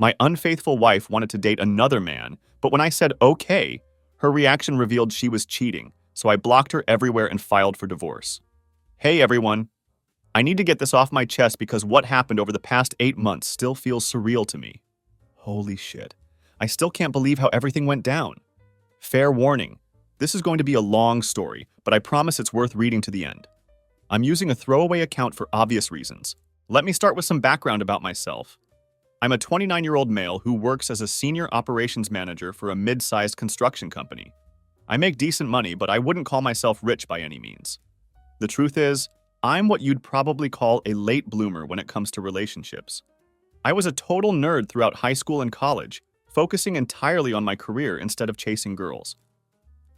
My unfaithful wife wanted to date another man, but when I said okay, her reaction revealed she was cheating, so I blocked her everywhere and filed for divorce. Hey everyone, I need to get this off my chest because what happened over the past 8 months still feels surreal to me. Holy shit. I still can't believe how everything went down. Fair warning, this is going to be a long story, but I promise it's worth reading to the end. I'm using a throwaway account for obvious reasons. Let me start with some background about myself. I'm a 29-year-old male who works as a senior operations manager for a mid-sized construction company. I make decent money, but I wouldn't call myself rich by any means. The truth is, I'm what you'd probably call a late bloomer when it comes to relationships. I was a total nerd throughout high school and college, focusing entirely on my career instead of chasing girls.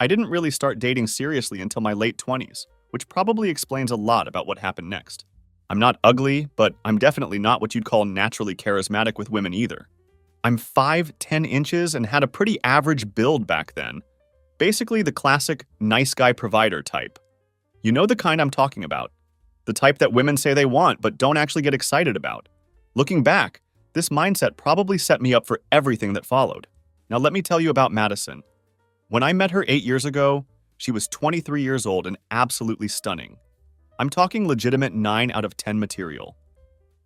I didn't really start dating seriously until my late 20s, which probably explains a lot about what happened next. I'm not ugly, but I'm definitely not what you'd call naturally charismatic with women either. I'm 5'10" inches and had a pretty average build back then. Basically the classic nice guy provider type. You know the kind I'm talking about. The type that women say they want but don't actually get excited about. Looking back, this mindset probably set me up for everything that followed. Now let me tell you about Madison. When I met her 8 years ago, she was 23 years old and absolutely stunning. I'm talking legitimate 9 out of 10 material.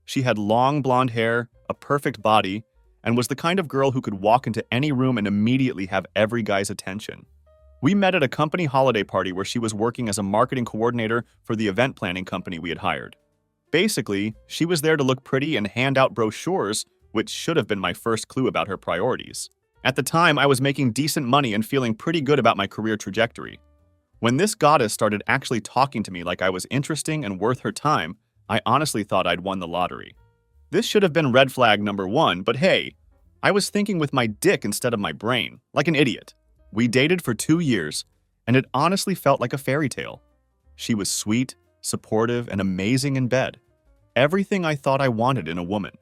She had long blonde hair, a perfect body, and was the kind of girl who could walk into any room and immediately have every guy's attention. We met at a company holiday party where she was working as a marketing coordinator for the event planning company we had hired. Basically, she was there to look pretty and hand out brochures, which should have been my first clue about her priorities. At the time, I was making decent money and feeling pretty good about my career trajectory. When this goddess started actually talking to me like I was interesting and worth her time, I honestly thought I'd won the lottery. This should have been red flag number 1, but hey, I was thinking with my dick instead of my brain, like an idiot. We dated for 2 years, and it honestly felt like a fairy tale. She was sweet, supportive, and amazing in bed. Everything I thought I wanted in a woman.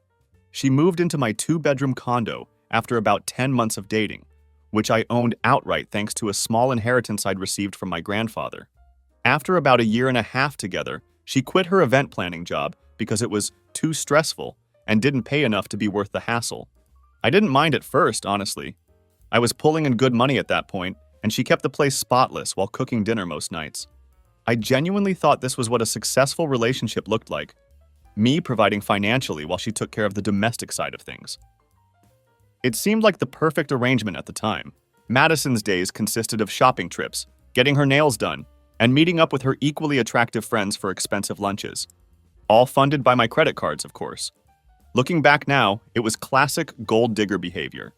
She moved into my 2-bedroom condo after about 10 months of dating, which I owned outright thanks to a small inheritance I'd received from my grandfather. After about a year and a half together, she quit her event planning job because it was too stressful and didn't pay enough to be worth the hassle. I didn't mind at first, honestly. I was pulling in good money at that point, and she kept the place spotless while cooking dinner most nights. I genuinely thought this was what a successful relationship looked like. Me providing financially while she took care of the domestic side of things. It seemed like the perfect arrangement at the time. Madison's days consisted of shopping trips, getting her nails done, and meeting up with her equally attractive friends for expensive lunches. All funded by my credit cards, of course. Looking back now, it was classic gold digger behavior,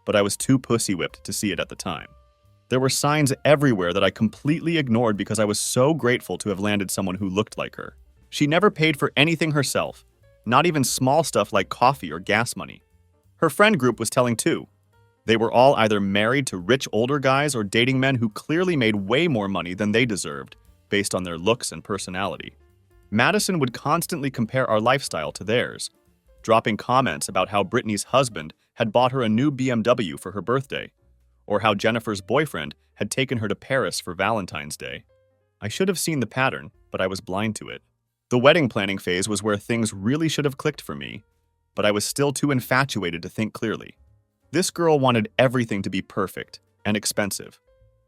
but I was too pussy-whipped to see it at the time. There were signs everywhere that I completely ignored because I was so grateful to have landed someone who looked like her. She never paid for anything herself, not even small stuff like coffee or gas money. Her friend group was telling too. They were all either married to rich older guys or dating men who clearly made way more money than they deserved, based on their looks and personality. Madison would constantly compare our lifestyle to theirs, dropping comments about how Brittany's husband had bought her a new BMW for her birthday, or how Jennifer's boyfriend had taken her to Paris for Valentine's Day. I should have seen the pattern, but I was blind to it. The wedding planning phase was where things really should have clicked for me, but I was still too infatuated to think clearly. This girl wanted everything to be perfect and expensive.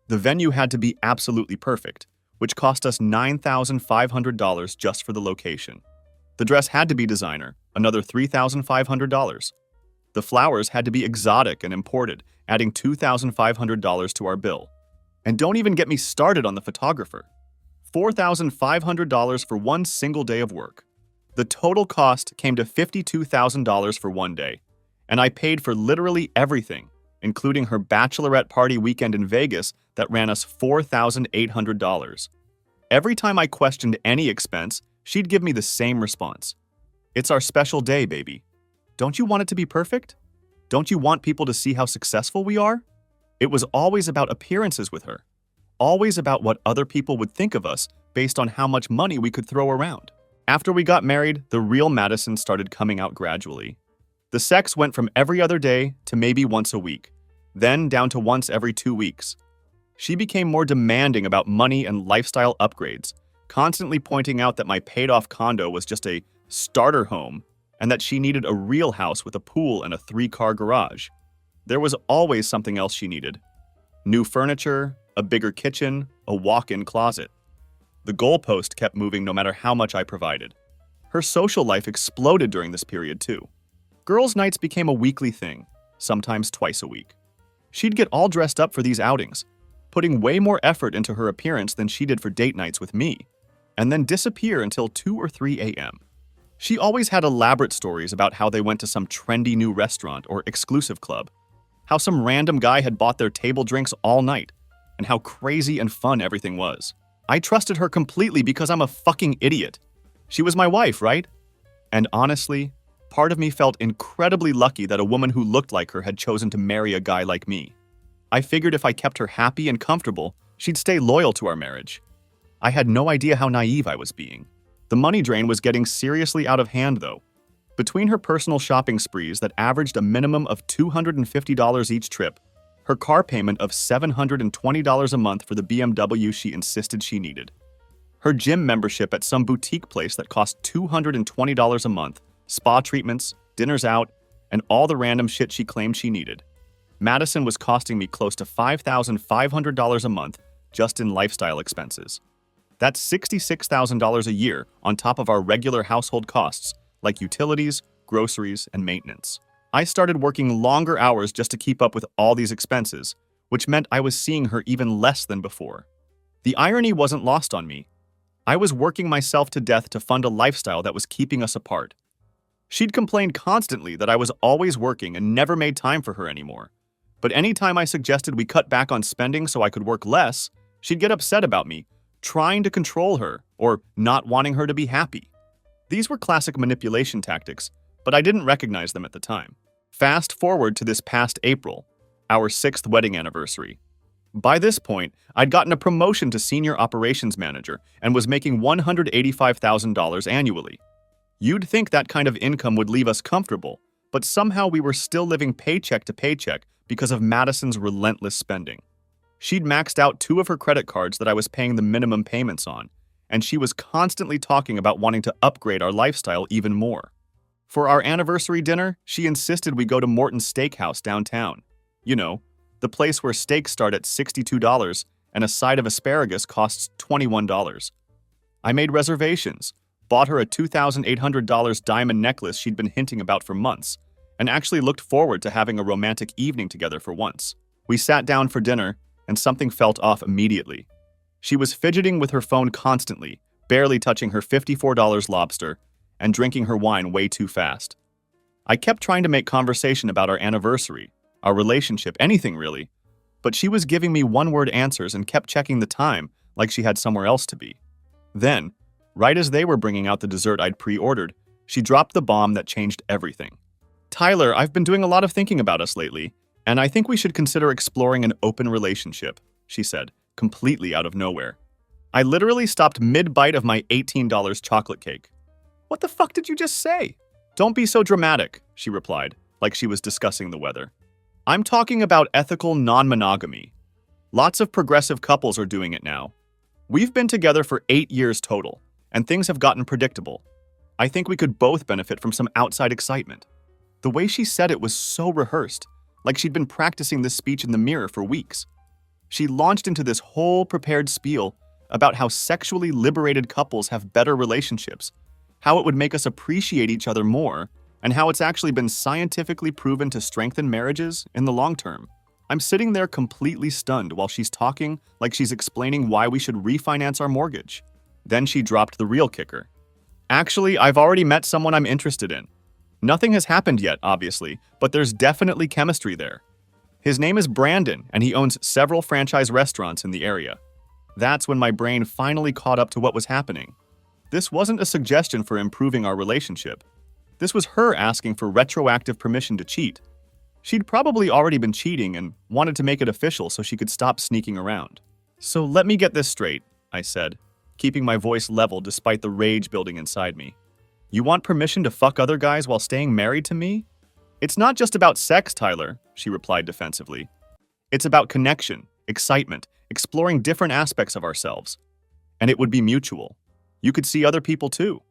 The venue had to be absolutely perfect, which cost us $9,500 just for the location. The dress had to be designer, another $3,500. The flowers had to be exotic and imported, adding $2,500 to our bill. And don't even get me started on the photographer. $4,500 for one single day of work. The total cost came to $52,000 for one day, and I paid for literally everything, including her bachelorette party weekend in Vegas that ran us $4,800. Every time I questioned any expense, she'd give me the same response. It's our special day, baby. Don't you want it to be perfect? Don't you want people to see how successful we are? It was always about appearances with her. Always about what other people would think of us based on how much money we could throw around. After we got married, the real Madison started coming out gradually. The sex went from every other day to maybe once a week, then down to once every 2 weeks. She became more demanding about money and lifestyle upgrades, constantly pointing out that my paid-off condo was just a starter home and that she needed a real house with a pool and a 3-car garage. There was always something else she needed. New furniture, a bigger kitchen, a walk-in closet. The goalpost kept moving no matter how much I provided. Her social life exploded during this period too. Girls' nights became a weekly thing, sometimes twice a week. She'd get all dressed up for these outings, putting way more effort into her appearance than she did for date nights with me, and then disappear until 2 or 3 a.m. She always had elaborate stories about how they went to some trendy new restaurant or exclusive club, how some random guy had bought their table drinks all night, and how crazy and fun everything was. I trusted her completely because I'm a fucking idiot. She was my wife, right? And honestly, part of me felt incredibly lucky that a woman who looked like her had chosen to marry a guy like me. I figured if I kept her happy and comfortable, she'd stay loyal to our marriage. I had no idea how naive I was being. The money drain was getting seriously out of hand, though. Between her personal shopping sprees that averaged a minimum of $250 each trip, her car payment of $720 a month for the BMW she insisted she needed, her gym membership at some boutique place that cost $220 a month, spa treatments, dinners out, and all the random shit she claimed she needed, Madison was costing me close to $5,500 a month just in lifestyle expenses. That's $66,000 a year on top of our regular household costs, like utilities, groceries, and maintenance. I started working longer hours just to keep up with all these expenses, which meant I was seeing her even less than before. The irony wasn't lost on me. I was working myself to death to fund a lifestyle that was keeping us apart. She'd complained constantly that I was always working and never made time for her anymore. But anytime I suggested we cut back on spending so I could work less, she'd get upset about me, trying to control her or not wanting her to be happy. These were classic manipulation tactics, but I didn't recognize them at the time. Fast forward to this past April, our 6th wedding anniversary. By this point, I'd gotten a promotion to senior operations manager and was making $185,000 annually. You'd think that kind of income would leave us comfortable, but somehow we were still living paycheck to paycheck because of Madison's relentless spending. She'd maxed out 2 of her credit cards that I was paying the minimum payments on, and she was constantly talking about wanting to upgrade our lifestyle even more. For our anniversary dinner, she insisted we go to Morton's Steakhouse downtown. You know, the place where steaks start at $62 and a side of asparagus costs $21. I made reservations, bought her a $2,800 diamond necklace she'd been hinting about for months, and actually looked forward to having a romantic evening together for once. We sat down for dinner, and something felt off immediately. She was fidgeting with her phone constantly, barely touching her $54 lobster, and drinking her wine way too fast. I kept trying to make conversation about our anniversary, our relationship, anything really, but she was giving me one-word answers and kept checking the time like she had somewhere else to be. Then, right as they were bringing out the dessert I'd pre-ordered, she dropped the bomb that changed everything. "Tyler, I've been doing a lot of thinking about us lately, and I think we should consider exploring an open relationship," she said, completely out of nowhere. I literally stopped mid-bite of my $18 chocolate cake. "What the fuck did you just say?" "Don't be so dramatic," she replied, like she was discussing the weather. "I'm talking about ethical non-monogamy. Lots of progressive couples are doing it now. We've been together for 8 years total, and things have gotten predictable. I think we could both benefit from some outside excitement." The way she said it was so rehearsed, like she'd been practicing this speech in the mirror for weeks. She launched into this whole prepared spiel about how sexually liberated couples have better relationships, how it would make us appreciate each other more, and how it's actually been scientifically proven to strengthen marriages in the long term. I'm sitting there completely stunned while she's talking like she's explaining why we should refinance our mortgage. Then she dropped the real kicker. "Actually, I've already met someone I'm interested in. Nothing has happened yet, obviously, but there's definitely chemistry there. His name is Brandon, and he owns several franchise restaurants in the area." That's when my brain finally caught up to what was happening. This wasn't a suggestion for improving our relationship. This was her asking for retroactive permission to cheat. She'd probably already been cheating and wanted to make it official so she could stop sneaking around. "So let me get this straight," I said, keeping my voice level despite the rage building inside me. "You want permission to fuck other guys while staying married to me?" "It's not just about sex, Tyler," she replied defensively. "It's about connection, excitement, exploring different aspects of ourselves. And it would be mutual. You could see other people too."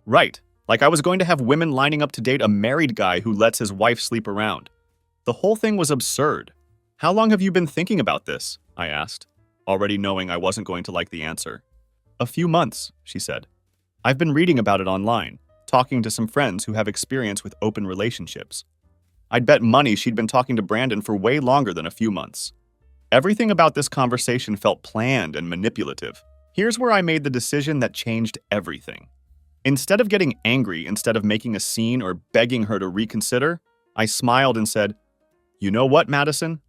"Right," Like I was going to have women lining up to date a married guy who lets his wife sleep around. The whole thing was absurd. How long have you been thinking about this? I asked, already knowing I wasn't going to like the answer. A few months, she said. I've been reading about it online, talking to some friends who have experience with open relationships. I'd bet money she'd been talking to Brandon for way longer than a few months. Everything about this conversation felt planned and manipulative. Here's where I made the decision that changed everything. Instead of getting angry, instead of making a scene or begging her to reconsider, I smiled and said, "You know what, Madison?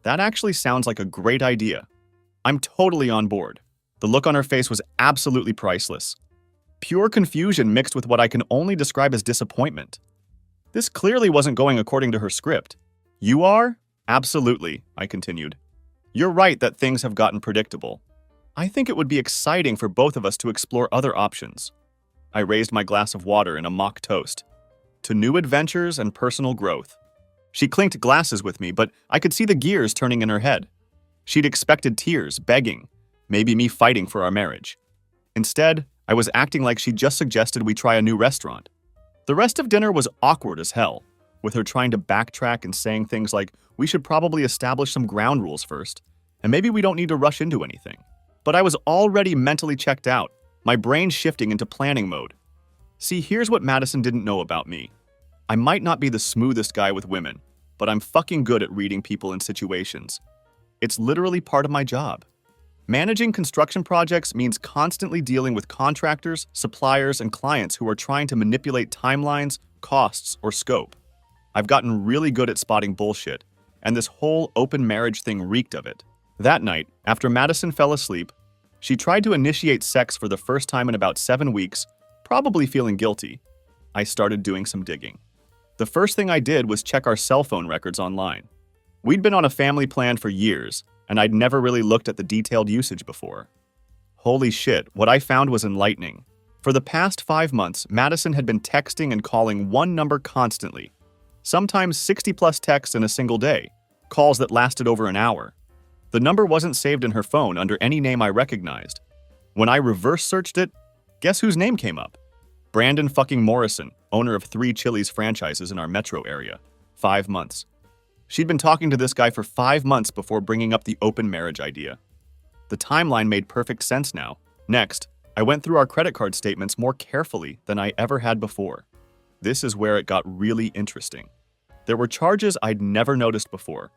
That actually sounds like a great idea. I'm totally on board." The look on her face was absolutely priceless. Pure confusion mixed with what I can only describe as disappointment. This clearly wasn't going according to her script. "You are?" "Absolutely," I continued. "You're right that things have gotten predictable. I think it would be exciting for both of us to explore other options." I raised my glass of water in a mock toast. To new adventures and personal growth. She clinked glasses with me, but I could see the gears turning in her head. She'd expected tears, begging, maybe me fighting for our marriage. Instead, I was acting like she just suggested we try a new restaurant. The rest of dinner was awkward as hell, with her trying to backtrack and saying things like, we should probably establish some ground rules first, and maybe we don't need to rush into anything. But I was already mentally checked out, my brain shifting into planning mode. See, here's what Madison didn't know about me. I might not be the smoothest guy with women, but I'm fucking good at reading people in situations. It's literally part of my job. Managing construction projects means constantly dealing with contractors, suppliers, and clients who are trying to manipulate timelines, costs, or scope. I've gotten really good at spotting bullshit, and this whole open marriage thing reeked of it. That night, after Madison fell asleep, she tried to initiate sex for the first time in about 7 weeks, probably feeling guilty. I started doing some digging. The first thing I did was check our cell phone records online. We'd been on a family plan for years, and I'd never really looked at the detailed usage before. Holy shit, what I found was enlightening. For the past 5 months, Madison had been texting and calling one number constantly. Sometimes 60+ texts in a single day, calls that lasted over an hour. The number wasn't saved in her phone under any name I recognized. When I reverse searched it, guess whose name came up? Brandon fucking Morrison, owner of 3 Chili's franchises in our metro area. 5 months. She'd been talking to this guy for 5 months before bringing up the open marriage idea. The timeline made perfect sense now. Next, I went through our credit card statements more carefully than I ever had before. This is where it got really interesting. There were charges I'd never noticed before.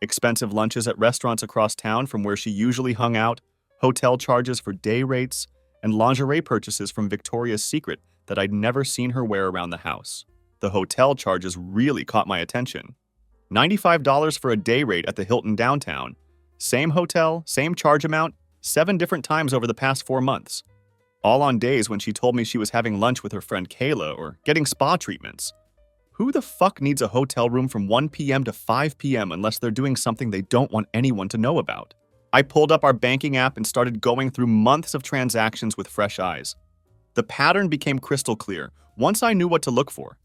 Expensive lunches at restaurants across town from where she usually hung out, hotel charges for day rates, and lingerie purchases from Victoria's Secret that I'd never seen her wear around the house. The hotel charges really caught my attention. $95 for a day rate at the Hilton downtown. Same hotel, same charge amount, 7 different times over the past 4 months. All on days when she told me she was having lunch with her friend Kayla or getting spa treatments. Who the fuck needs a hotel room from 1 p.m. to 5 p.m. unless they're doing something they don't want anyone to know about? I pulled up our banking app and started going through months of transactions with fresh eyes. The pattern became crystal clear once I knew what to look for.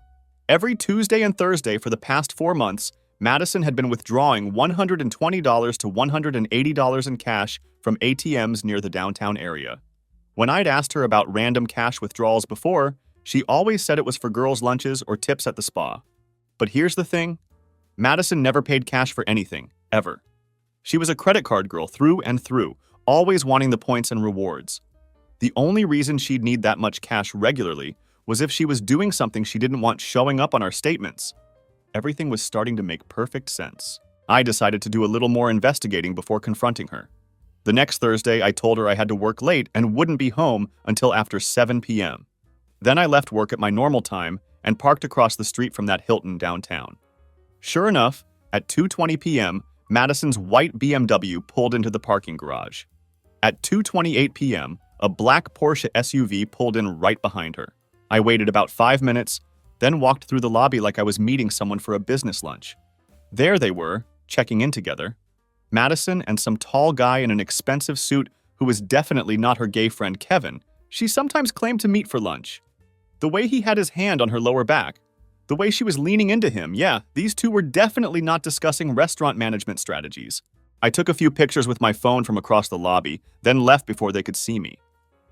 Every Tuesday and Thursday for the past 4 months, Madison had been withdrawing $120 to $180 in cash from ATMs near the downtown area. When I'd asked her about random cash withdrawals before, she always said it was for girls' lunches or tips at the spa. But here's the thing. Madison never paid cash for anything, ever. She was a credit card girl through and through, always wanting the points and rewards. The only reason she'd need that much cash regularly was if she was doing something she didn't want showing up on our statements. Everything was starting to make perfect sense. I decided to do a little more investigating before confronting her. The next Thursday, I told her I had to work late and wouldn't be home until after 7 p.m. Then I left work at my normal time and parked across the street from that Hilton downtown. Sure enough, at 2:20 p.m., Madison's white BMW pulled into the parking garage. At 2:28 p.m., a black Porsche SUV pulled in right behind her. I waited about 5 minutes, then walked through the lobby like I was meeting someone for a business lunch. There they were, checking in together. Madison and some tall guy in an expensive suit who was definitely not her gay friend Kevin, she sometimes claimed to meet for lunch. The way he had his hand on her lower back, the way she was leaning into him, yeah, these two were definitely not discussing restaurant management strategies. I took a few pictures with my phone from across the lobby, then left before they could see me.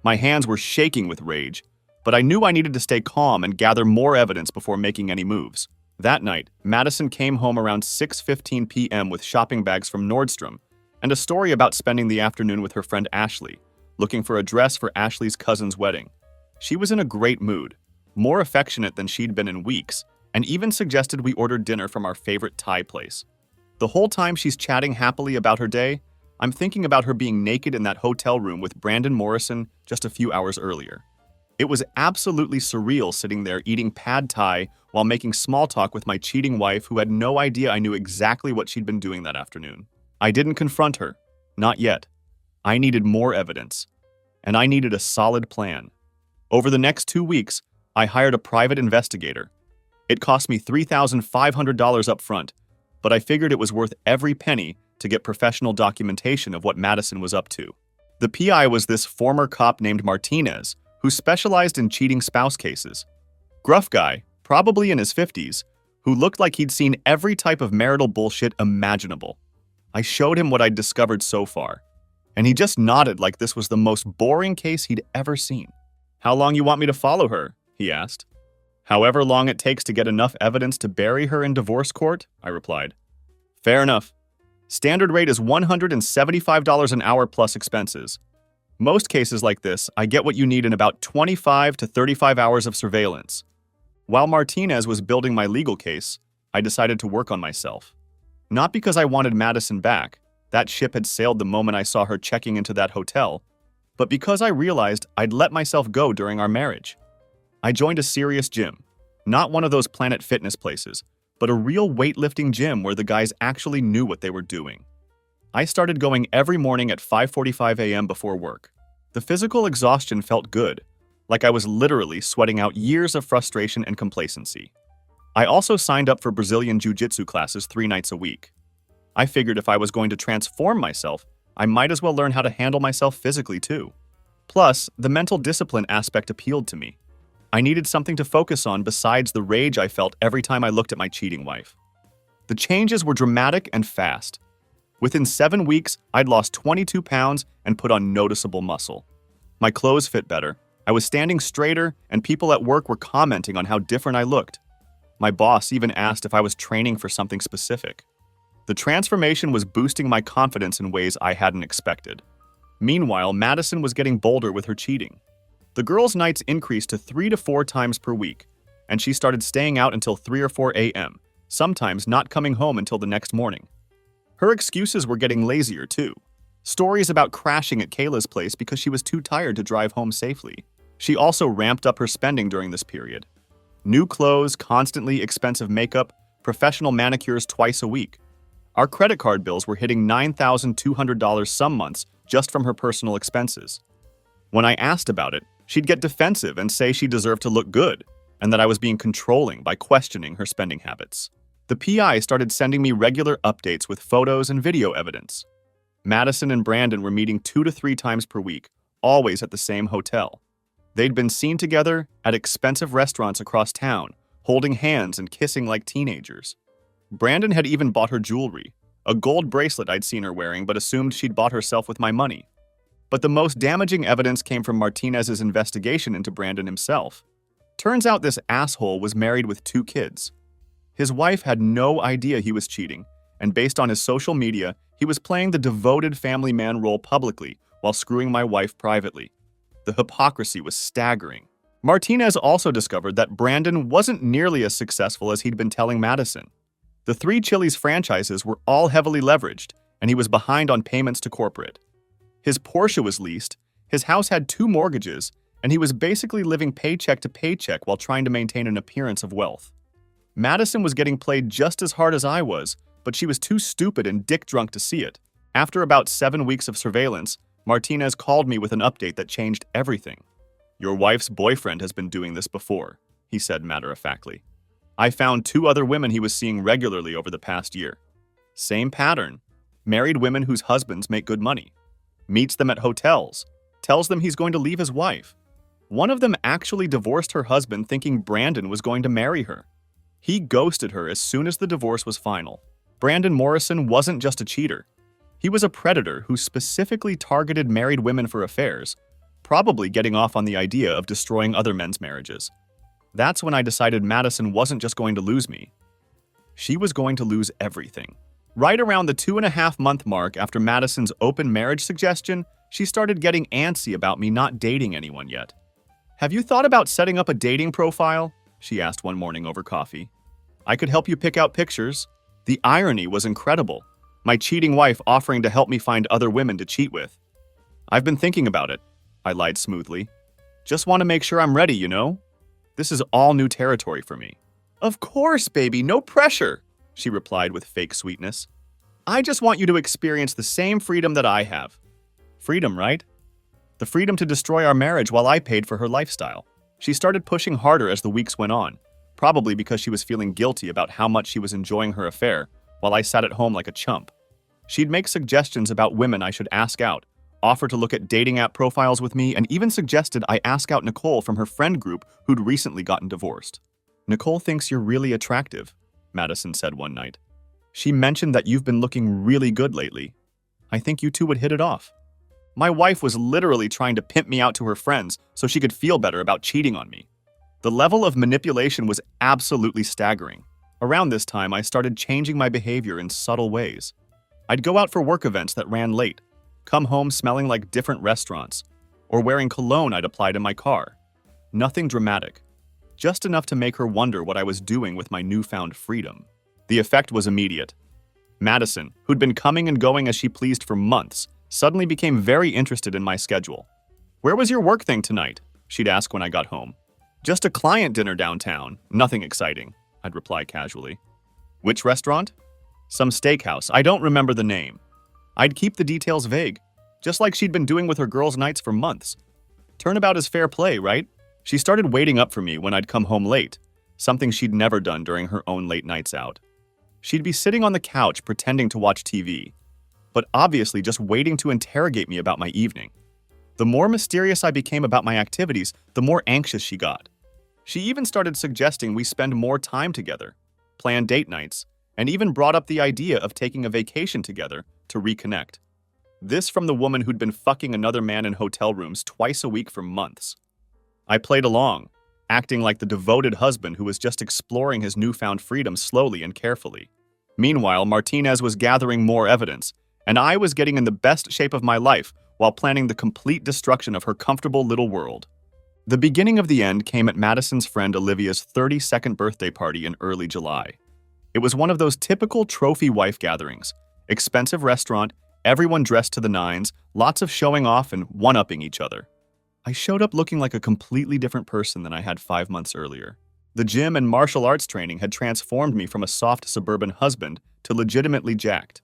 My hands were shaking with rage, but I knew I needed to stay calm and gather more evidence before making any moves. That night, Madison came home around 6:15 p.m. with shopping bags from Nordstrom and a story about spending the afternoon with her friend Ashley, looking for a dress for Ashley's cousin's wedding. She was in a great mood, more affectionate than she'd been in weeks, and even suggested we order dinner from our favorite Thai place. The whole time she's chatting happily about her day, I'm thinking about her being naked in that hotel room with Brandon Morrison just a few hours earlier. It was absolutely surreal sitting there eating pad thai while making small talk with my cheating wife who had no idea I knew exactly what she'd been doing that afternoon. I didn't confront her. Not yet. I needed more evidence. And I needed a solid plan. Over the next 2 weeks, I hired a private investigator. It cost me $3,500 up front, but I figured it was worth every penny to get professional documentation of what Madison was up to. The PI was this former cop named Martinez, who specialized in cheating spouse cases. Gruff guy, probably in his 50s, who looked like he'd seen every type of marital bullshit imaginable. I showed him what I'd discovered so far, and he just nodded like this was the most boring case he'd ever seen. "How long you want me to follow her?" he asked. "However long it takes to get enough evidence to bury her in divorce court," I replied. "Fair enough. Standard rate is $175 an hour plus expenses. Most cases like this, I get what you need in about 25 to 35 hours of surveillance." While Martinez was building my legal case, I decided to work on myself. Not because I wanted Madison back, that ship had sailed the moment I saw her checking into that hotel, but because I realized I'd let myself go during our marriage. I joined a serious gym, not one of those Planet Fitness places, but a real weightlifting gym where the guys actually knew what they were doing. I started going every morning at 5:45 a.m. before work. The physical exhaustion felt good, like I was literally sweating out years of frustration and complacency. I also signed up for Brazilian Jiu-Jitsu classes 3 nights a week. I figured if I was going to transform myself, I might as well learn how to handle myself physically too. Plus, the mental discipline aspect appealed to me. I needed something to focus on besides the rage I felt every time I looked at my cheating wife. The changes were dramatic and fast. Within 7 weeks, I'd lost 22 pounds and put on noticeable muscle. My clothes fit better, I was standing straighter, and people at work were commenting on how different I looked. My boss even asked if I was training for something specific. The transformation was boosting my confidence in ways I hadn't expected. Meanwhile, Madison was getting bolder with her cheating. The girls' nights increased to 3 to 4 times per week, and she started staying out until 3 or 4 a.m., sometimes not coming home until the next morning. Her excuses were getting lazier, too. Stories about crashing at Kayla's place because she was too tired to drive home safely. She also ramped up her spending during this period. New clothes, constantly expensive makeup, professional manicures twice a week. Our credit card bills were hitting $9,200 some months just from her personal expenses. When I asked about it, she'd get defensive and say she deserved to look good, and that I was being controlling by questioning her spending habits. The PI started sending me regular updates with photos and video evidence. Madison and Brandon were meeting 2 to 3 times per week, always at the same hotel. They'd been seen together at expensive restaurants across town, holding hands and kissing like teenagers. Brandon had even bought her jewelry, a gold bracelet I'd seen her wearing but assumed she'd bought herself with my money. But the most damaging evidence came from Martinez's investigation into Brandon himself. Turns out this asshole was married with 2 kids. His wife had no idea he was cheating, and based on his social media, he was playing the devoted family man role publicly while screwing my wife privately. The hypocrisy was staggering. Martinez also discovered that Brandon wasn't nearly as successful as he'd been telling Madison. The 3 Chili's franchises were all heavily leveraged, and he was behind on payments to corporate. His Porsche was leased, his house had 2 mortgages, and he was basically living paycheck to paycheck while trying to maintain an appearance of wealth. Madison was getting played just as hard as I was, but she was too stupid and dick-drunk to see it. After about 7 weeks of surveillance, Martinez called me with an update that changed everything. "Your wife's boyfriend has been doing this before," he said matter-of-factly. "I found 2 other women he was seeing regularly over the past year. Same pattern. Married women whose husbands make good money. Meets them at hotels. Tells them he's going to leave his wife. One of them actually divorced her husband thinking Brandon was going to marry her. He ghosted her as soon as the divorce was final. Brandon Morrison wasn't just a cheater. He was a predator who specifically targeted married women for affairs, probably getting off on the idea of destroying other men's marriages. That's when I decided Madison wasn't just going to lose me. She was going to lose everything. Right around the 2.5-month mark after Madison's open marriage suggestion, she started getting antsy about me not dating anyone yet. "Have you thought about setting up a dating profile?" she asked one morning over coffee. "I could help you pick out pictures." The irony was incredible. My cheating wife offering to help me find other women to cheat with. "I've been thinking about it," I lied smoothly. "Just want to make sure I'm ready, you know? This is all new territory for me." "Of course, baby, no pressure," she replied with fake sweetness. "I just want you to experience the same freedom that I have." Freedom, right? The freedom to destroy our marriage while I paid for her lifestyle. She started pushing harder as the weeks went on, probably because she was feeling guilty about how much she was enjoying her affair while I sat at home like a chump. She'd make suggestions about women I should ask out, offer to look at dating app profiles with me, and even suggested I ask out Nicole from her friend group who'd recently gotten divorced. "Nicole thinks you're really attractive," Madison said one night. "She mentioned that you've been looking really good lately. I think you two would hit it off." My wife was literally trying to pimp me out to her friends so she could feel better about cheating on me. The level of manipulation was absolutely staggering. Around this time, I started changing my behavior in subtle ways. I'd go out for work events that ran late, come home smelling like different restaurants, or wearing cologne I'd applied in my car. Nothing dramatic, just enough to make her wonder what I was doing with my newfound freedom. The effect was immediate. Madison, who'd been coming and going as she pleased for months, suddenly became very interested in my schedule. "Where was your work thing tonight?" she'd ask when I got home. "Just a client dinner downtown, nothing exciting," I'd reply casually. "Which restaurant?" "Some steakhouse, I don't remember the name." I'd keep the details vague, just like she'd been doing with her girls' nights for months. Turnabout is fair play, right? She started waiting up for me when I'd come home late, something she'd never done during her own late nights out. She'd be sitting on the couch pretending to watch TV, but obviously just waiting to interrogate me about my evening. The more mysterious I became about my activities, the more anxious she got. She even started suggesting we spend more time together, plan date nights, and even brought up the idea of taking a vacation together to reconnect. This from the woman who'd been fucking another man in hotel rooms twice a week for months. I played along, acting like the devoted husband who was just exploring his newfound freedom slowly and carefully. Meanwhile, Martinez was gathering more evidence, and I was getting in the best shape of my life while planning the complete destruction of her comfortable little world. The beginning of the end came at Madison's friend Olivia's 32nd birthday party in early July. It was one of those typical trophy wife gatherings. Expensive restaurant, everyone dressed to the nines, lots of showing off and one-upping each other. I showed up looking like a completely different person than I had 5 months earlier. The gym and martial arts training had transformed me from a soft suburban husband to legitimately jacked.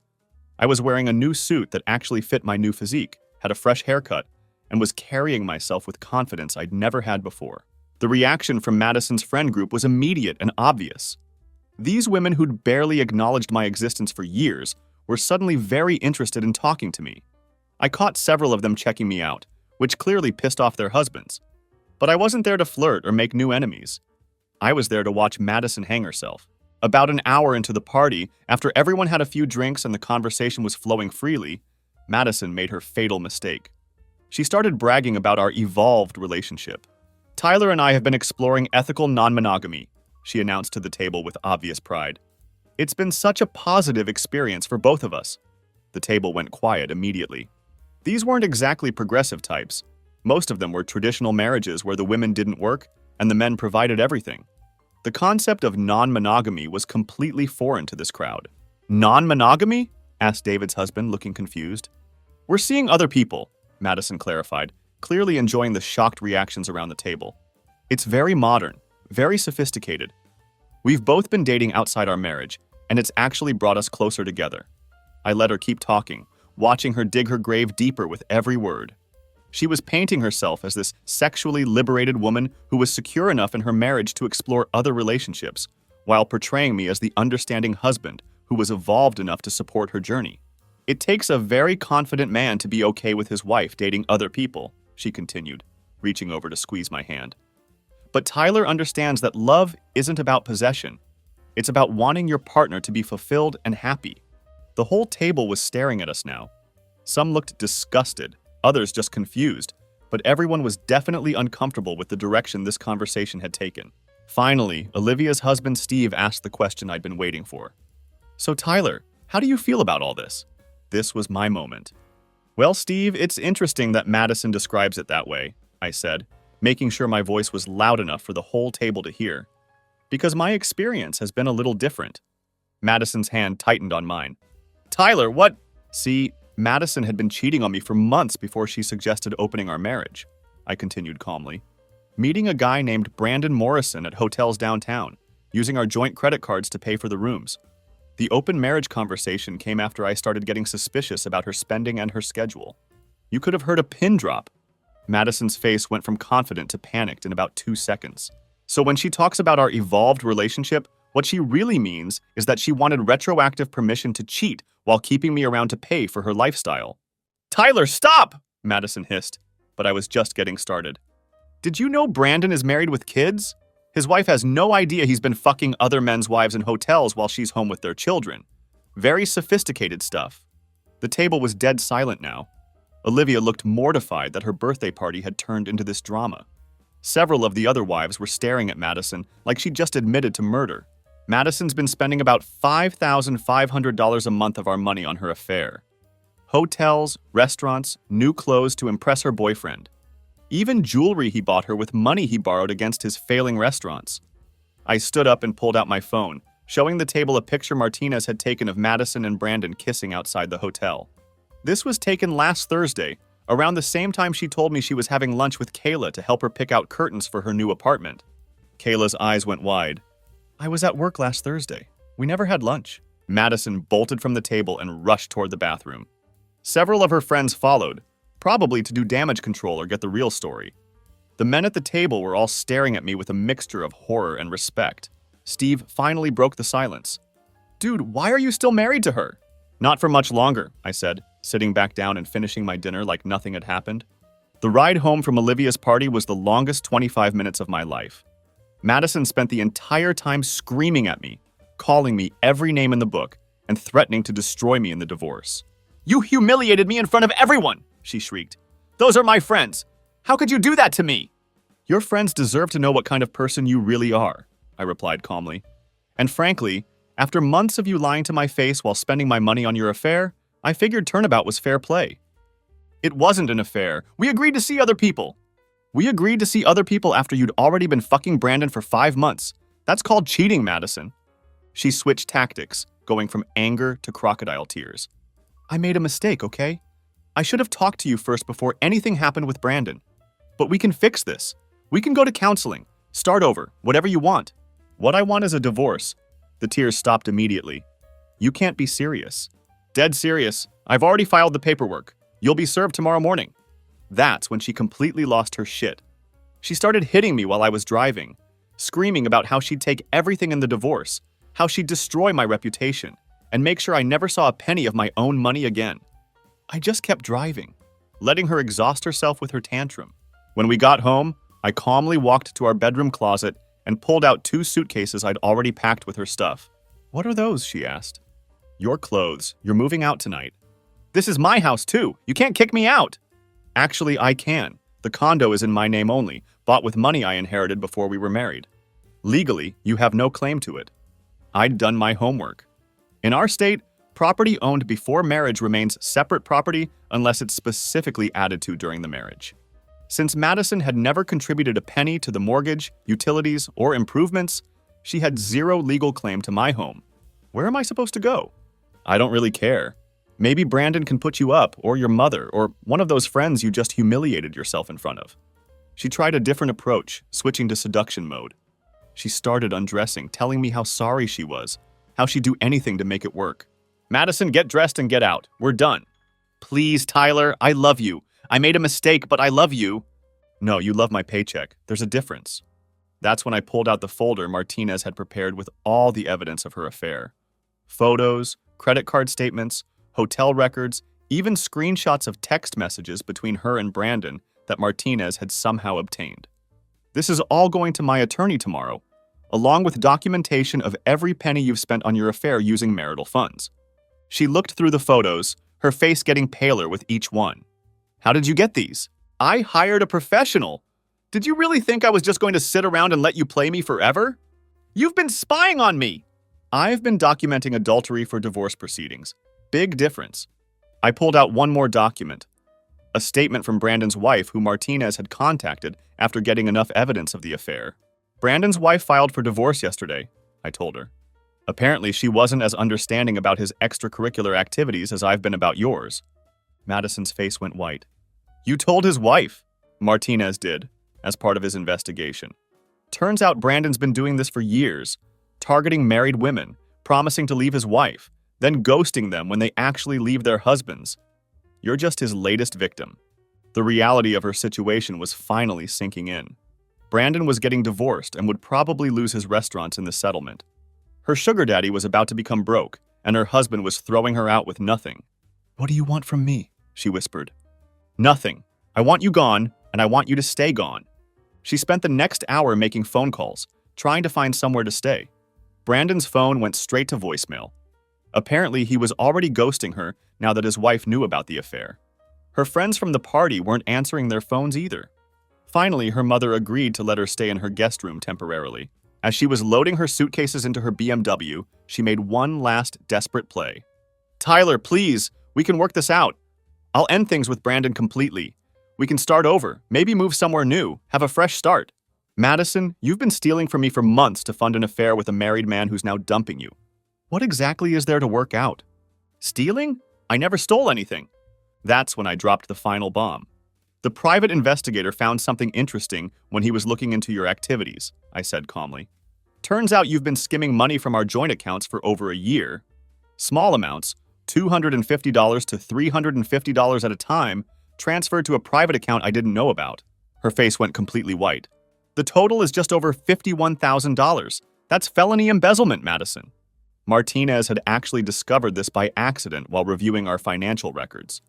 I was wearing a new suit that actually fit my new physique, had a fresh haircut, and was carrying myself with confidence I'd never had before. The reaction from Madison's friend group was immediate and obvious. These women who'd barely acknowledged my existence for years were suddenly very interested in talking to me. I caught several of them checking me out, which clearly pissed off their husbands. But I wasn't there to flirt or make new enemies. I was there to watch Madison hang herself. About an hour into the party, after everyone had a few drinks and the conversation was flowing freely, Madison made her fatal mistake. She started bragging about our evolved relationship. "Tyler and I have been exploring ethical non-monogamy," she announced to the table with obvious pride. "It's been such a positive experience for both of us." The table went quiet immediately. These weren't exactly progressive types. Most of them were traditional marriages where the women didn't work and the men provided everything. The concept of non-monogamy was completely foreign to this crowd. "Non-monogamy?" asked David's husband, looking confused. "We're seeing other people," Madison clarified, clearly enjoying the shocked reactions around the table. "It's very modern, very sophisticated. We've both been dating outside our marriage, and it's actually brought us closer together." I let her keep talking, watching her dig her grave deeper with every word. She was painting herself as this sexually liberated woman who was secure enough in her marriage to explore other relationships, while portraying me as the understanding husband who was evolved enough to support her journey. "It takes a very confident man to be okay with his wife dating other people," she continued, reaching over to squeeze my hand. "But Tyler understands that love isn't about possession. It's about wanting your partner to be fulfilled and happy." The whole table was staring at us now. Some looked disgusted, others just confused, but everyone was definitely uncomfortable with the direction this conversation had taken. Finally, Olivia's husband Steve asked the question I'd been waiting for. "So Tyler, how do you feel about all this?" This was my moment. "Well, Steve, it's interesting that Madison describes it that way," I said, making sure my voice was loud enough for the whole table to hear. "Because my experience has been a little different." Madison's hand tightened on mine. "Tyler, what?" "See, Madison had been cheating on me for months before she suggested opening our marriage," I continued calmly. "Meeting a guy named Brandon Morrison at hotels downtown, using our joint credit cards to pay for the rooms. The open marriage conversation came after I started getting suspicious about her spending and her schedule. You could have heard a pin drop." Madison's face went from confident to panicked in about 2 seconds. "So when she talks about our evolved relationship, what she really means is that she wanted retroactive permission to cheat while keeping me around to pay for her lifestyle." "Tyler, stop!" Madison hissed, but I was just getting started. "Did you know Brandon is married with kids? His wife has no idea he's been fucking other men's wives in hotels while she's home with their children. Very sophisticated stuff." The table was dead silent now. Olivia looked mortified that her birthday party had turned into this drama. Several of the other wives were staring at Madison like she'd just admitted to murder. Madison's been spending about $5,500 a month of our money on her affair. Hotels, restaurants, new clothes to impress her boyfriend. Even jewelry he bought her with money he borrowed against his failing restaurants. I stood up and pulled out my phone, showing the table a picture Martinez had taken of Madison and Brandon kissing outside the hotel. This was taken last Thursday, around the same time she told me she was having lunch with Kayla to help her pick out curtains for her new apartment. Kayla's eyes went wide. "I was at work last Thursday. We never had lunch." Madison bolted from the table and rushed toward the bathroom. Several of her friends followed, probably to do damage control or get the real story. The men at the table were all staring at me with a mixture of horror and respect. Steve finally broke the silence. "Dude, why are you still married to her?" "Not for much longer," I said, sitting back down and finishing my dinner like nothing had happened. The ride home from Olivia's party was the longest 25 minutes of my life. Madison spent the entire time screaming at me, calling me every name in the book, and threatening to destroy me in the divorce. "You humiliated me in front of everyone!" she shrieked. "Those are my friends! How could you do that to me?" "Your friends deserve to know what kind of person you really are," I replied calmly. "And frankly, after months of you lying to my face while spending my money on your affair, I figured turnabout was fair play." "It wasn't an affair. We agreed to see other people." "We agreed to see other people after you'd already been fucking Brandon for 5 months. That's called cheating, Madison." She switched tactics, going from anger to crocodile tears. "I made a mistake, okay? I should have talked to you first before anything happened with Brandon. But we can fix this. We can go to counseling. Start over, whatever you want." "What I want is a divorce." The tears stopped immediately. "You can't be serious." "Dead serious. I've already filed the paperwork. You'll be served tomorrow morning." That's when she completely lost her shit. She started hitting me while I was driving, screaming about how she'd take everything in the divorce, how she'd destroy my reputation, and make sure I never saw a penny of my own money again. I just kept driving, letting her exhaust herself with her tantrum. When we got home, I calmly walked to our bedroom closet and pulled out 2 suitcases I'd already packed with her stuff. "What are those?" she asked. "Your clothes. You're moving out tonight." "This is my house too. You can't kick me out." "Actually, I can. The condo is in my name only, bought with money I inherited before we were married. Legally, you have no claim to it." I'd done my homework. In our state, property owned before marriage remains separate property unless it's specifically added to during the marriage. Since Madison had never contributed a penny to the mortgage, utilities, or improvements, she had zero legal claim to my home. Where am I supposed to go? I don't really care. Maybe Brandon can put you up, or your mother, or one of those friends you just humiliated yourself in front of. She tried a different approach, switching to seduction mode. She started undressing, telling me how sorry she was, how she'd do anything to make it work. "Madison, get dressed and get out. We're done." "Please, Tyler, I love you. I made a mistake, but I love you." "No, you love my paycheck. There's a difference." That's when I pulled out the folder Martinez had prepared with all the evidence of her affair. Photos, credit card statements, hotel records, even screenshots of text messages between her and Brandon that Martinez had somehow obtained. "This is all going to my attorney tomorrow, along with documentation of every penny you've spent on your affair using marital funds." She looked through the photos, her face getting paler with each one. "How did you get these?" I hired a professional. Did you really think I was just going to sit around and let you play me forever? You've been spying on me! I've been documenting adultery for divorce proceedings. Big difference. I pulled out one more document. A statement from Brandon's wife, who Martinez had contacted after getting enough evidence of the affair. Brandon's wife filed for divorce yesterday, I told her. Apparently, she wasn't as understanding about his extracurricular activities as I've been about yours. Madison's face went white. You told his wife? Martinez did, as part of his investigation. Turns out Brandon's been doing this for years, targeting married women, promising to leave his wife, then ghosting them when they actually leave their husbands. You're just his latest victim. The reality of her situation was finally sinking in. Brandon was getting divorced and would probably lose his restaurants in the settlement. Her sugar daddy was about to become broke, and her husband was throwing her out with nothing. What do you want from me? She whispered. Nothing. I want you gone, and I want you to stay gone. She spent the next hour making phone calls, trying to find somewhere to stay. Brandon's phone went straight to voicemail. Apparently, he was already ghosting her now that his wife knew about the affair. Her friends from the party weren't answering their phones either. Finally, her mother agreed to let her stay in her guest room temporarily. As she was loading her suitcases into her BMW, she made one last desperate play. Tyler, please, we can work this out. I'll end things with Brandon completely. We can start over, maybe move somewhere new, have a fresh start. Madison, you've been stealing from me for months to fund an affair with a married man who's now dumping you. What exactly is there to work out? Stealing? I never stole anything. That's when I dropped the final bomb. The private investigator found something interesting when he was looking into your activities, I said calmly. Turns out you've been skimming money from our joint accounts for over a year. Small amounts, $250 to $350 at a time, transferred to a private account I didn't know about. Her face went completely white. The total is just over $51,000. That's felony embezzlement, Madison. Martinez had actually discovered this by accident while reviewing our financial records.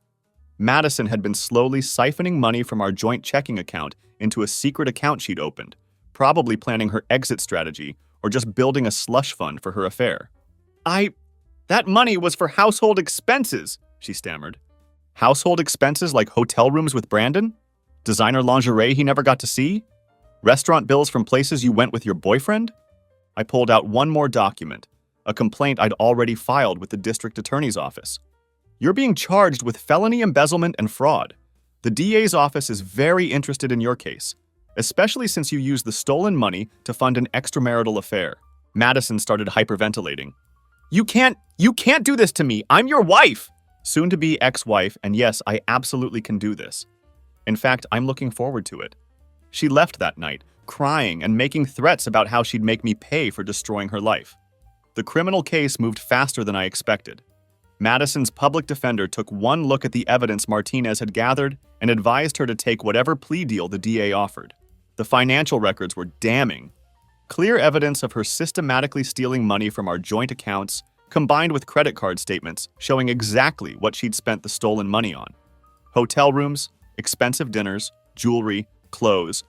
Madison had been slowly siphoning money from our joint checking account into a secret account she'd opened, probably planning her exit strategy or just building a slush fund for her affair. That money was for household expenses, she stammered. Household expenses like hotel rooms with Brandon? Designer lingerie he never got to see? Restaurant bills from places you went with your boyfriend? I pulled out one more document, a complaint I'd already filed with the district attorney's office. You're being charged with felony embezzlement and fraud. The DA's office is very interested in your case, especially since you used the stolen money to fund an extramarital affair. Madison started hyperventilating. You can't do this to me. I'm your wife. Soon-to-be ex-wife, and yes, I absolutely can do this. In fact, I'm looking forward to it. She left that night, crying and making threats about how she'd make me pay for destroying her life. The criminal case moved faster than I expected. Madison's public defender took one look at the evidence Martinez had gathered and advised her to take whatever plea deal the DA offered. The financial records were damning. Clear evidence of her systematically stealing money from our joint accounts, combined with credit card statements showing exactly what she'd spent the stolen money on. Hotel rooms, expensive dinners, jewelry, clothes,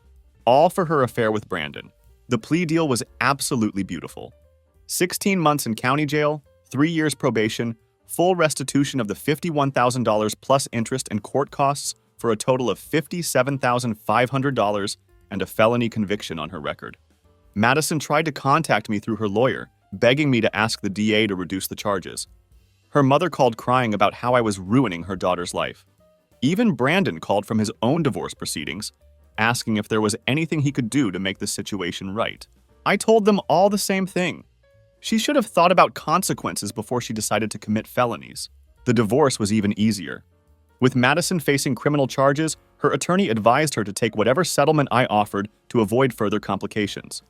all for her affair with Brandon. The plea deal was absolutely beautiful. 16 months in county jail, 3 years probation, full restitution of the $51,000 plus interest and court costs for a total of $57,500 and a felony conviction on her record. Madison tried to contact me through her lawyer, begging me to ask the DA to reduce the charges. Her mother called crying about how I was ruining her daughter's life. Even Brandon called from his own divorce proceedings, asking if there was anything he could do to make the situation right. I told them all the same thing. She should have thought about consequences before she decided to commit felonies. The divorce was even easier. With Madison facing criminal charges, her attorney advised her to take whatever settlement I offered to avoid further complications.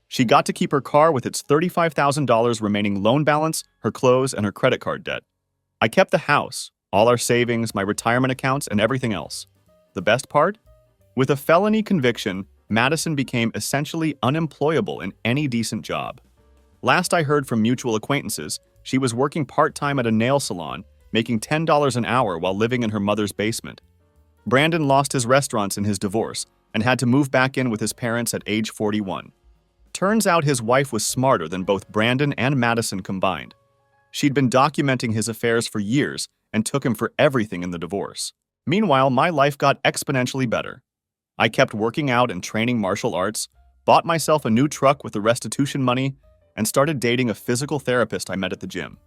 She got to keep her car with its $35,000 remaining loan balance, her clothes, and her credit card debt. I kept the house, all our savings, my retirement accounts, and everything else. The best part? With a felony conviction, Madison became essentially unemployable in any decent job. Last I heard from mutual acquaintances, she was working part-time at a nail salon, making $10 an hour while living in her mother's basement. Brandon lost his restaurants in his divorce and had to move back in with his parents at age 41. Turns out his wife was smarter than both Brandon and Madison combined. She'd been documenting his affairs for years and took him for everything in the divorce. Meanwhile, my life got exponentially better. I kept working out and training martial arts, bought myself a new truck with the restitution money, and started dating a physical therapist I met at the gym.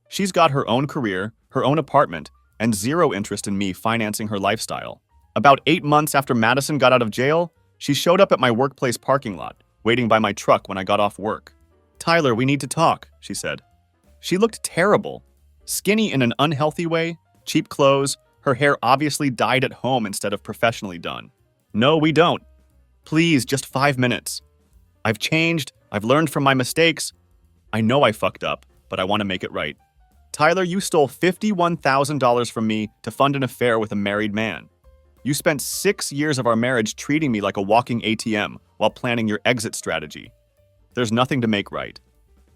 She's got her own career, her own apartment, and zero interest in me financing her lifestyle. About 8 months after Madison got out of jail, she showed up at my workplace parking lot, waiting by my truck when I got off work. "Tyler, we need to talk," she said. She looked terrible. Skinny in an unhealthy way, cheap clothes, her hair obviously dyed at home instead of professionally done. "No, we don't. Please, just 5 minutes. I've changed, I've learned from my mistakes. I know I fucked up, but I want to make it right. Tyler, you stole $51,000 from me to fund an affair with a married man. You spent 6 years of our marriage treating me like a walking ATM while planning your exit strategy. There's nothing to make right.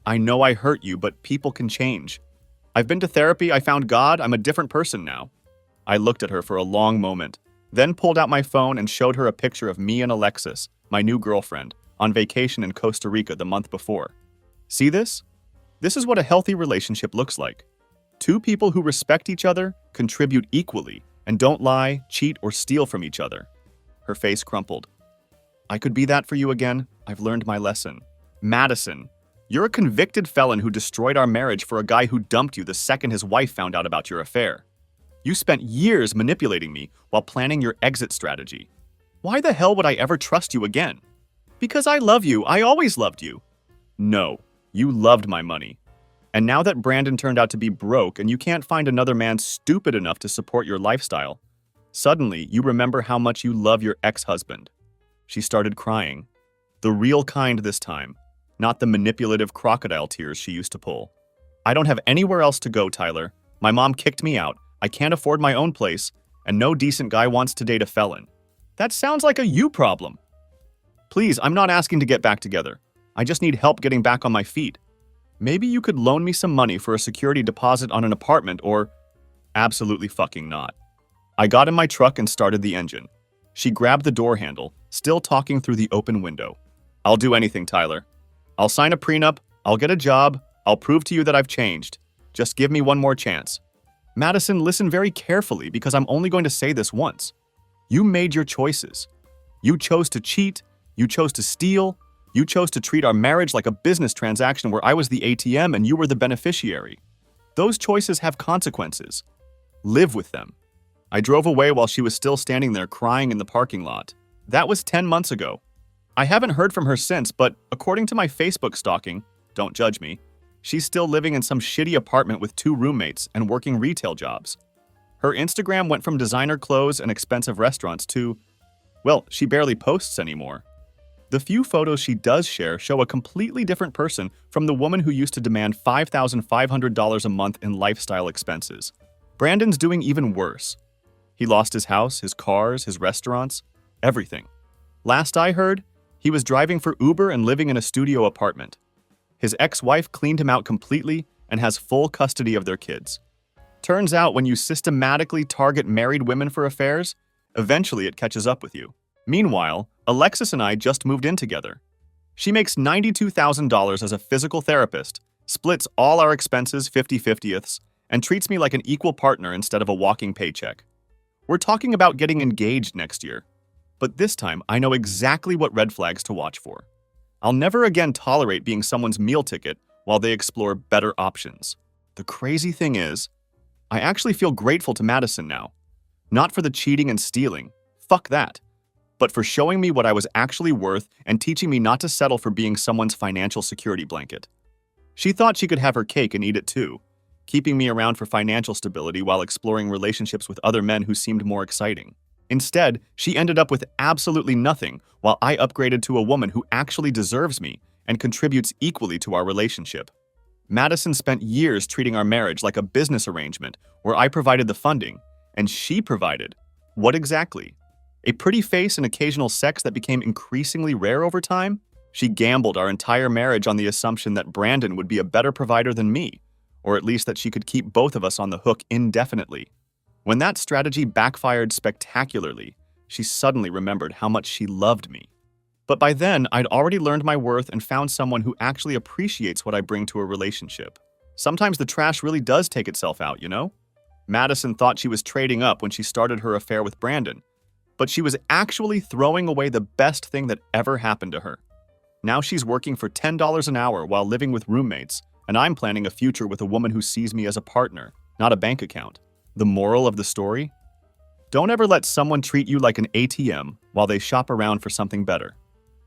I know I hurt you, but people can change. I've been to therapy, I found God, I'm a different person now." I looked at her for a long moment, then pulled out my phone and showed her a picture of me and Alexis, my new girlfriend, on vacation in Costa Rica the month before. "See this? This is what a healthy relationship looks like. Two people who respect each other, contribute equally, and don't lie, cheat, or steal from each other." Her face crumpled. "I could be that for you again. I've learned my lesson. Madison, you're a convicted felon who destroyed our marriage for a guy who dumped you the second his wife found out about your affair. You spent years manipulating me while planning your exit strategy. Why the hell would I ever trust you again? Because I love you. I always loved you." "No, you loved my money. And now that Brandon turned out to be broke and you can't find another man stupid enough to support your lifestyle, suddenly you remember how much you love your ex-husband." She started crying. The real kind this time, not the manipulative crocodile tears she used to pull. "I don't have anywhere else to go, Tyler. My mom kicked me out. I can't afford my own place, and no decent guy wants to date a felon. That sounds like a you problem. Please, I'm not asking to get back together. I just need help getting back on my feet. Maybe you could loan me some money for a security deposit on an apartment or—" "Absolutely fucking not." I got in my truck and started the engine. She grabbed the door handle, still talking through the open window. "I'll do anything, Tyler. I'll sign a prenup, I'll get a job, I'll prove to you that I've changed. Just give me one more chance. Madison, listen very carefully because I'm only going to say this once. You made your choices. You chose to cheat, you chose to steal, you chose to treat our marriage like a business transaction where I was the ATM and you were the beneficiary. Those choices have consequences. Live with them." I drove away while she was still standing there crying in the parking lot. That was 10 months ago. I haven't heard from her since, but according to my Facebook stalking, don't judge me, she's still living in some shitty apartment with 2 roommates and working retail jobs. Her Instagram went from designer clothes and expensive restaurants to, well, she barely posts anymore. The few photos she does share show a completely different person from the woman who used to demand $5,500 a month in lifestyle expenses. Brandon's doing even worse. He lost his house, his cars, his restaurants, everything. Last I heard, he was driving for Uber and living in a studio apartment. His ex-wife cleaned him out completely and has full custody of their kids. Turns out when you systematically target married women for affairs, eventually it catches up with you. Meanwhile, Alexis and I just moved in together. She makes $92,000 as a physical therapist, splits all our expenses 50/50ths, and treats me like an equal partner instead of a walking paycheck. We're talking about getting engaged next year. But this time, I know exactly what red flags to watch for. I'll never again tolerate being someone's meal ticket while they explore better options. The crazy thing is, I actually feel grateful to Madison now. Not for the cheating and stealing, fuck that, but for showing me what I was actually worth and teaching me not to settle for being someone's financial security blanket. She thought she could have her cake and eat it too, keeping me around for financial stability while exploring relationships with other men who seemed more exciting. Instead, she ended up with absolutely nothing while I upgraded to a woman who actually deserves me and contributes equally to our relationship. Madison spent years treating our marriage like a business arrangement where I provided the funding, and she provided. What exactly? A pretty face and occasional sex that became increasingly rare over time? She gambled our entire marriage on the assumption that Brandon would be a better provider than me, or at least that she could keep both of us on the hook indefinitely. When that strategy backfired spectacularly, she suddenly remembered how much she loved me. But by then, I'd already learned my worth and found someone who actually appreciates what I bring to a relationship. Sometimes the trash really does take itself out, you know? Madison thought she was trading up when she started her affair with Brandon, but she was actually throwing away the best thing that ever happened to her. Now she's working for $10 an hour while living with roommates, and I'm planning a future with a woman who sees me as a partner, not a bank account. The moral of the story? Don't ever let someone treat you like an ATM while they shop around for something better.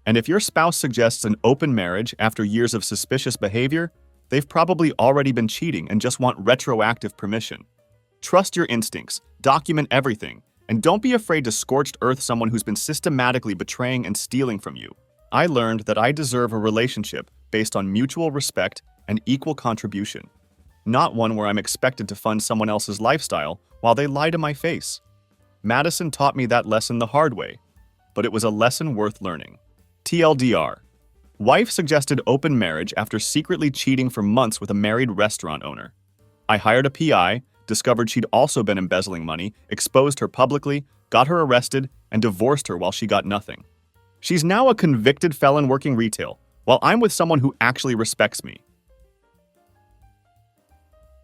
And if your spouse suggests an open marriage after years of suspicious behavior, they've probably already been cheating and just want retroactive permission. Trust your instincts, document everything, and don't be afraid to scorched earth someone who's been systematically betraying and stealing from you. I learned that I deserve a relationship based on mutual respect and equal contribution, not one where I'm expected to fund someone else's lifestyle while they lie to my face. Madison taught me that lesson the hard way, but it was a lesson worth learning. TLDR. Wife suggested open marriage after secretly cheating for months with a married restaurant owner. I hired a PI, discovered she'd also been embezzling money, exposed her publicly, got her arrested, and divorced her while she got nothing. She's now a convicted felon working retail, while I'm with someone who actually respects me.